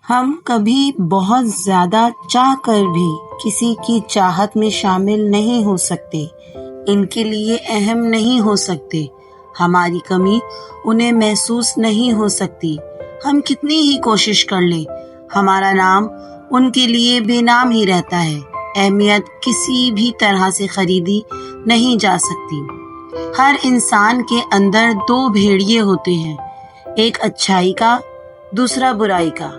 ہم کبھی بہت زیادہ چاہ کر بھی کسی کی چاہت میں شامل نہیں ہو سکتے، ان کے لیے اہم نہیں ہو سکتے، ہماری کمی انہیں محسوس نہیں ہو سکتی۔ ہم کتنی ہی کوشش کر لیں، ہمارا نام ان کے لیے بے نام ہی رہتا ہے۔ اہمیت کسی بھی طرح سے خریدی نہیں جا سکتی۔ ہر انسان کے اندر دو بھیڑیے ہوتے ہیں، ایک اچھائی کا، دوسرا برائی کا۔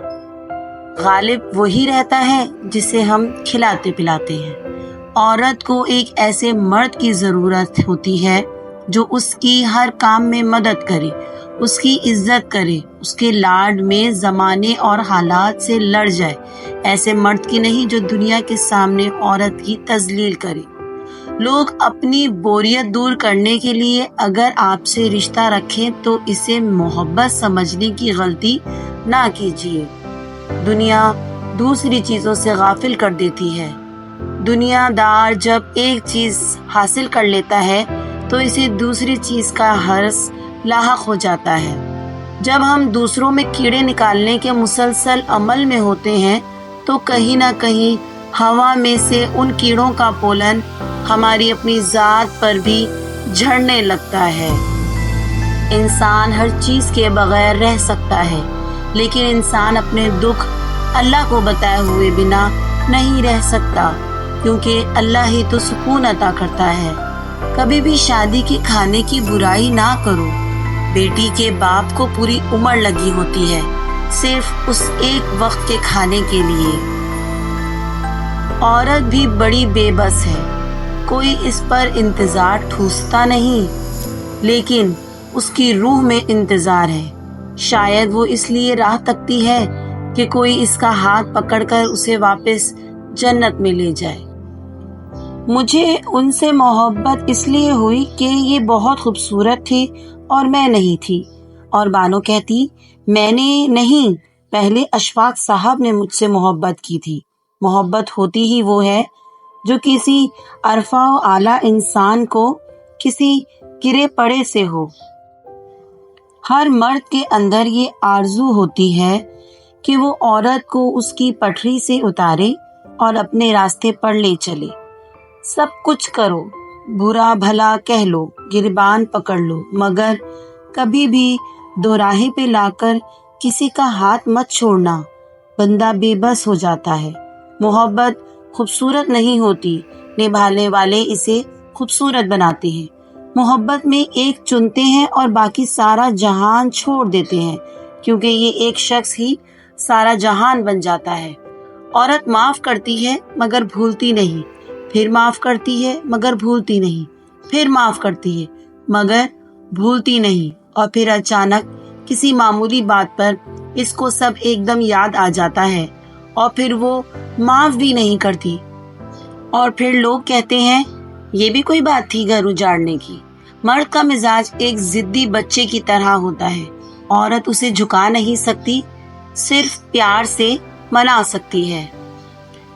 غالب وہی رہتا ہے جسے ہم کھلاتے پلاتے ہیں۔ عورت کو ایک ایسے مرد کی ضرورت ہوتی ہے جو اس کی ہر کام میں مدد کرے، اس کی عزت کرے، اس کے لاڈ میں زمانے اور حالات سے لڑ جائے، ایسے مرد کی نہیں جو دنیا کے سامنے عورت کی تذلیل کرے۔ لوگ اپنی بوریت دور کرنے کے لیے اگر آپ سے رشتہ رکھیں تو اسے محبت سمجھنے کی غلطی نہ کیجیے۔ دنیا دوسری چیزوں سے غافل کر دیتی ہے۔ دنیا دار جب ایک چیز حاصل کر لیتا ہے تو اسے دوسری چیز کا حرص لاحق ہو جاتا ہے۔ جب ہم دوسروں میں کیڑے نکالنے کے مسلسل عمل میں ہوتے ہیں تو کہیں نہ کہیں ہوا میں سے ان کیڑوں کا پولن ہماری اپنی ذات پر بھی جھڑنے لگتا ہے۔ انسان ہر چیز کے بغیر رہ سکتا ہے، لیکن انسان اپنے دکھ اللہ کو بتائے ہوئے بنا نہیں رہ سکتا، کیونکہ اللہ ہی تو سکون عطا کرتا ہے۔ کبھی بھی شادی کے کھانے کی برائی نہ کرو۔ بیٹی کے باپ کو پوری عمر لگی ہوتی ہے صرف اس ایک وقت کے کھانے کے لیے۔ عورت بھی بڑی بے بس ہے، کوئی اس پر انتظار ٹھوستا نہیں، لیکن اس کی روح میں انتظار ہے۔ شاید وہ اس لیے راہ تکتی ہے کہ کوئی اس کا ہاتھ پکڑ کر اسے واپس جنت میں لے جائے۔ مجھے ان سے محبت اس لیے ہوئی کہ یہ بہت خوبصورت تھی اور میں نہیں تھی۔ اور بانو کہتی، میں نے نہیں، پہلے اشفاق صاحب نے مجھ سے محبت کی تھی۔ محبت ہوتی ہی وہ ہے جو کسی عرفہ و اعلیٰ انسان کو کسی گرے پڑے سے ہو۔ ہر مرد کے اندر یہ آرزو ہوتی ہے کہ وہ عورت کو اس کی پٹری سے اتارے اور اپنے راستے پر لے چلے۔ سب کچھ کرو، برا بھلا کہہ لو، گریبان پکڑ لو، مگر کبھی بھی دوراہے پہ لا کر کسی کا ہاتھ مت چھوڑنا، بندہ بے بس ہو جاتا ہے۔ محبت خوبصورت نہیں ہوتی، نبھانے والے اسے خوبصورت بناتے ہیں۔ محبت میں ایک چنتے ہیں اور باقی سارا جہان چھوڑ دیتے ہیں، کیونکہ یہ ایک شخص ہی سارا جہان بن جاتا ہے۔ عورت معاف کرتی ہے مگر بھولتی نہیں، پھر معاف کرتی ہے مگر بھولتی نہیں، پھر معاف کرتی ہے مگر بھولتی نہیں، اور پھر اچانک کسی معمولی بات پر اس کو سب ایک دم یاد آ جاتا ہے اور پھر وہ معاف بھی نہیں کرتی، اور پھر لوگ کہتے ہیں یہ بھی کوئی بات تھی گھر اجاڑنے کی۔ مرد کا مزاج ایک ضدی بچے کی طرح ہوتا ہے، عورت اسے جھکا نہیں سکتی، صرف پیار سے منا سکتی ہے۔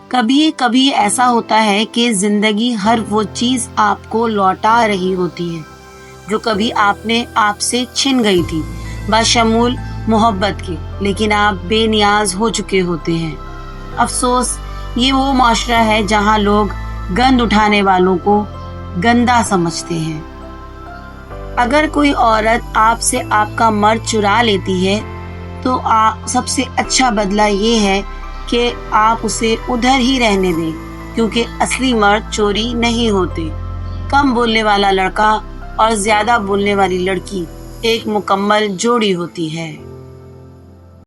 کبھی کبھی ایسا ہوتا ہے کہ زندگی ہر وہ چیز آپ کو لوٹا رہی ہوتی ہے جو کبھی آپ سے چھن گئی تھی، بشمول محبت کے، لیکن آپ بے نیاز ہو چکے ہوتے ہیں۔ افسوس، یہ وہ معاشرہ ہے جہاں لوگ گند اٹھانے والوں کو گندا سمجھتے ہیں۔ اگر کوئی عورت آپ سے آپ کا مرد چرا لیتی ہے تو سب سے اچھا بدلہ یہ ہے کہ آپ اسے ادھر ہی رہنے دیں، کیونکہ اصلی مرد چوری نہیں ہوتے۔ کم بولنے والا لڑکا اور زیادہ بولنے والی لڑکی ایک مکمل جوڑی ہوتی ہے۔